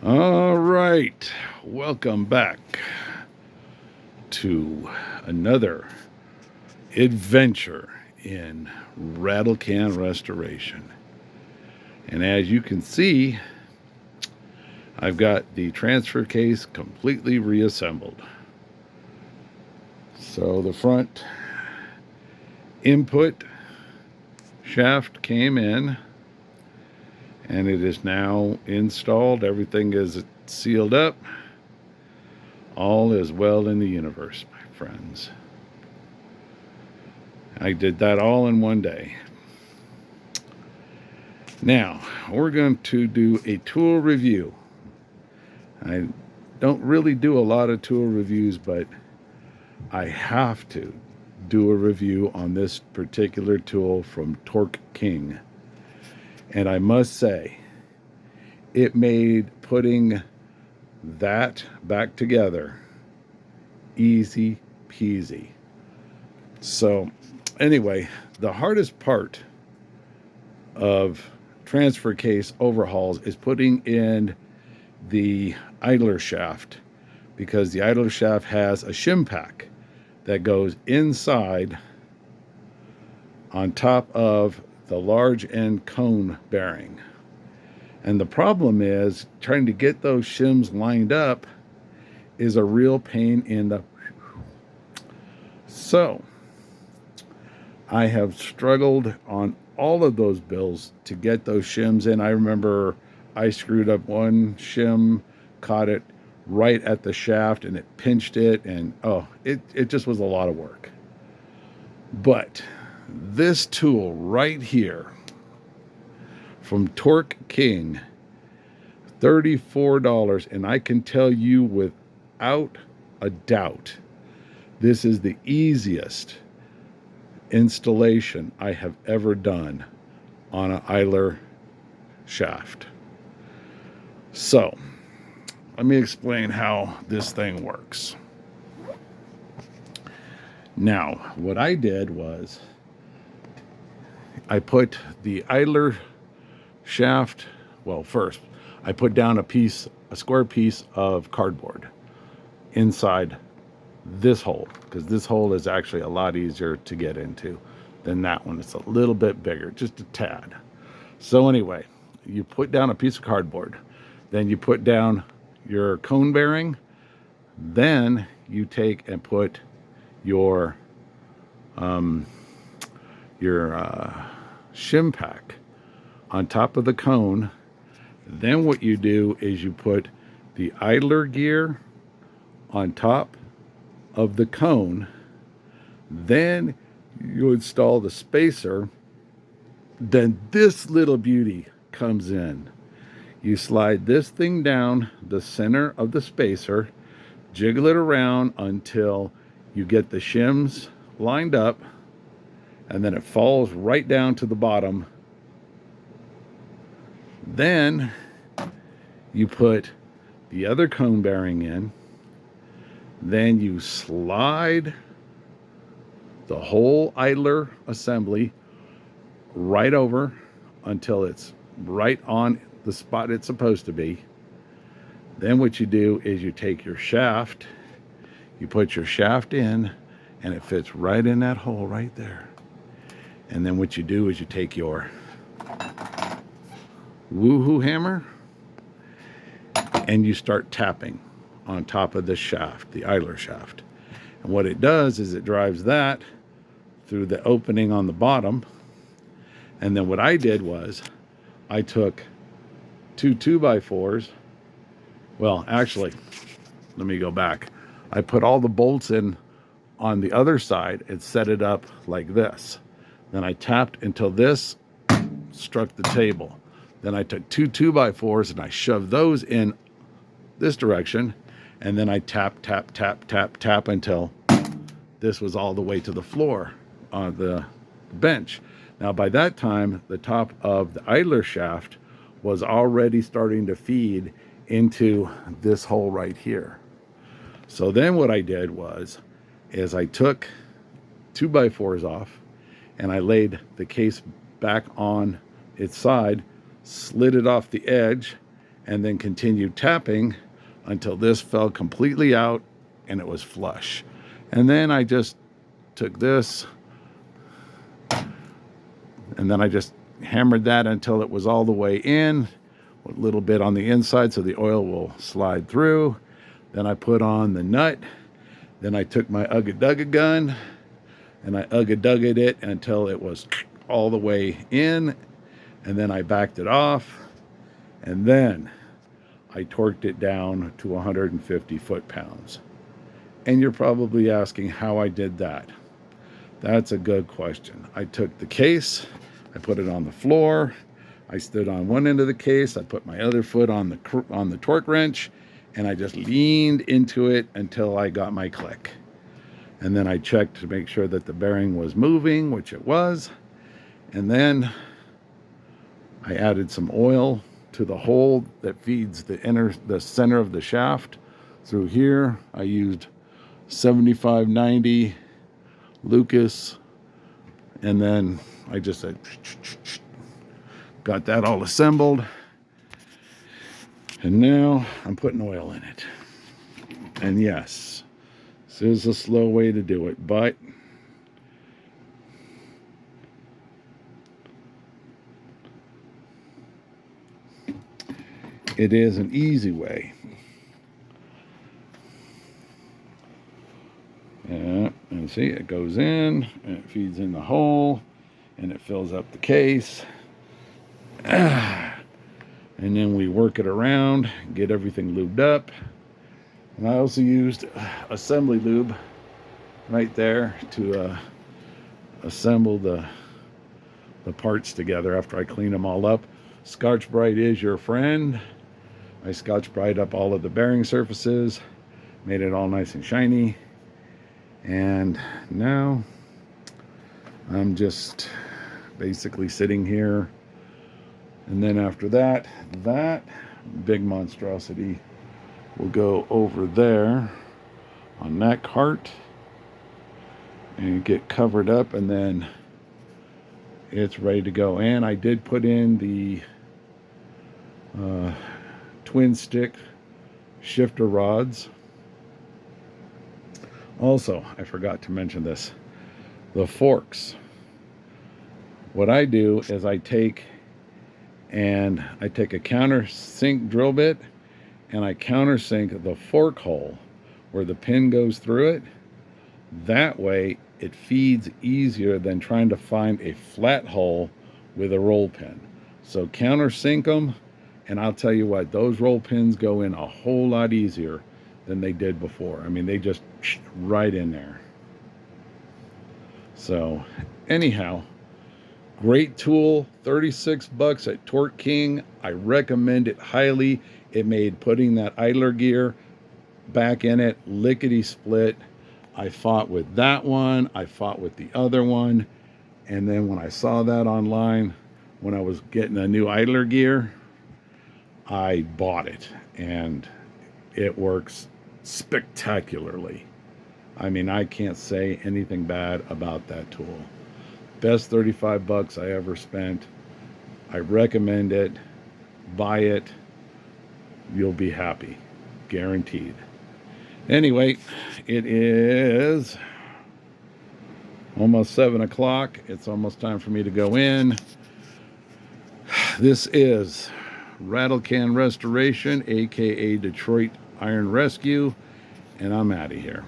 All right, welcome back to another adventure in rattle can restoration. And as you can see, I've got the transfer case completely reassembled. So the front input shaft came in and it is now installed. Everything is sealed up. All is well in the universe, my friends. I did that all in one day. Now, we're going to do a tool review. I don't really do a lot of tool reviews, but I have to do a review on this particular tool from Torque King. And I must say, it made putting that back together easy peasy. So, anyway, the hardest part of transfer case overhauls is putting in the idler shaft, because the idler shaft has a shim pack that goes inside on top of the large end cone bearing. And the problem is trying to get those shims lined up is a real pain in the... So I have struggled on all of those bills to get those shims in. I remember I screwed up one shim, caught it right at the shaft, and it pinched it, and it just was a lot of work. But this tool right here from Torque King, $34, and I can tell you without a doubt, this is the easiest installation I have ever done on an idler shaft. So, let me explain how this thing works. Now, what I did was I put the idler shaft, well, first, I put down a square piece of cardboard inside this hole, because this hole is actually a lot easier to get into than that one. It's a little bit bigger, just a tad. So anyway, you put down a piece of cardboard, then you put down your cone bearing, then you take and put your shim pack on top of the cone. Then what you do is you put the idler gear on top of the cone, then you install the spacer, then this little beauty comes in. You slide this thing down the center of the spacer, jiggle it around until you get the shims lined up, and then it falls right down to the bottom. Then you put the other cone bearing in, then you slide the whole idler assembly right over until it's right on the spot it's supposed to be. Then what you do is you take your shaft, you put your shaft in, and it fits right in that hole right there. And then what you do is you take your woohoo hammer and you start tapping on top of the shaft, the idler shaft. And what it does is it drives that through the opening on the bottom. And then what I did was I took two 2x4s. Well, actually, let me go back. I put all the bolts in on the other side and set it up like this. Then I tapped until this struck the table. Then I took two 2x4s and I shoved those in this direction, and then I tap, tap, tap, tap, tap until this was all the way to the floor on the bench. Now, by that time, the top of the idler shaft was already starting to feed into this hole right here. So then what I did was, I took 2x4s off, and I laid the case back on its side, slid it off the edge, and then continued tapping until this fell completely out and it was flush. And then I just took this and then I just hammered that until it was all the way in, a little bit on the inside so the oil will slide through. Then I put on the nut. Then I took my ugga-dugga gun and I ugga-dugged it until it was all the way in, and then I backed it off, and then I torqued it down to 150 foot-pounds. And you're probably asking how I did that. That's a good question. I took the case, I put it on the floor, I stood on one end of the case, I put my other foot on the torque wrench, and I just leaned into it until I got my click. And then I checked to make sure that the bearing was moving, which it was. And then I added some oil to the hole that feeds the center of the shaft. Through here, I used 7590 Lucas, and then I just said, got that all assembled. And now I'm putting oil in it. And yes, this is a slow way to do it, but it is an easy way. Yeah, and see, it goes in, and it feeds in the hole, and it fills up the case. And then we work it around, get everything lubed up. And I also used assembly lube right there to assemble the parts together after I clean them all up. Scotch-Brite is your friend. I Scotch-Brite up all of the bearing surfaces, made it all nice and shiny. And now I'm just basically sitting here. And then after that, that big monstrosity will go over there on that cart and get covered up, and then it's ready to go. And I did put in the twin stick shifter rods. Also, I forgot to mention this, the forks. What I do is I take a countersink drill bit and I countersink the fork hole where the pin goes through it. That way it feeds easier than trying to find a flat hole with a roll pin. So countersink them, and I'll tell you what, those roll pins go in a whole lot easier than they did before. I mean, they just right in there. So anyhow, great tool, 36 bucks at Torque King. I recommend it highly. It made putting that idler gear back in it lickety split. I fought with that one, I fought with the other one, and then when I saw that online, when I was getting a new idler gear, I bought it, and it works spectacularly. I mean, I can't say anything bad about that tool. Best 35 bucks I ever spent. I recommend it. Buy it. You'll be happy. Guaranteed. Anyway, it is almost 7 o'clock. It's almost time for me to go in. This is Rattle Can Restoration, aka Detroit Iron Rescue, and I'm out of here.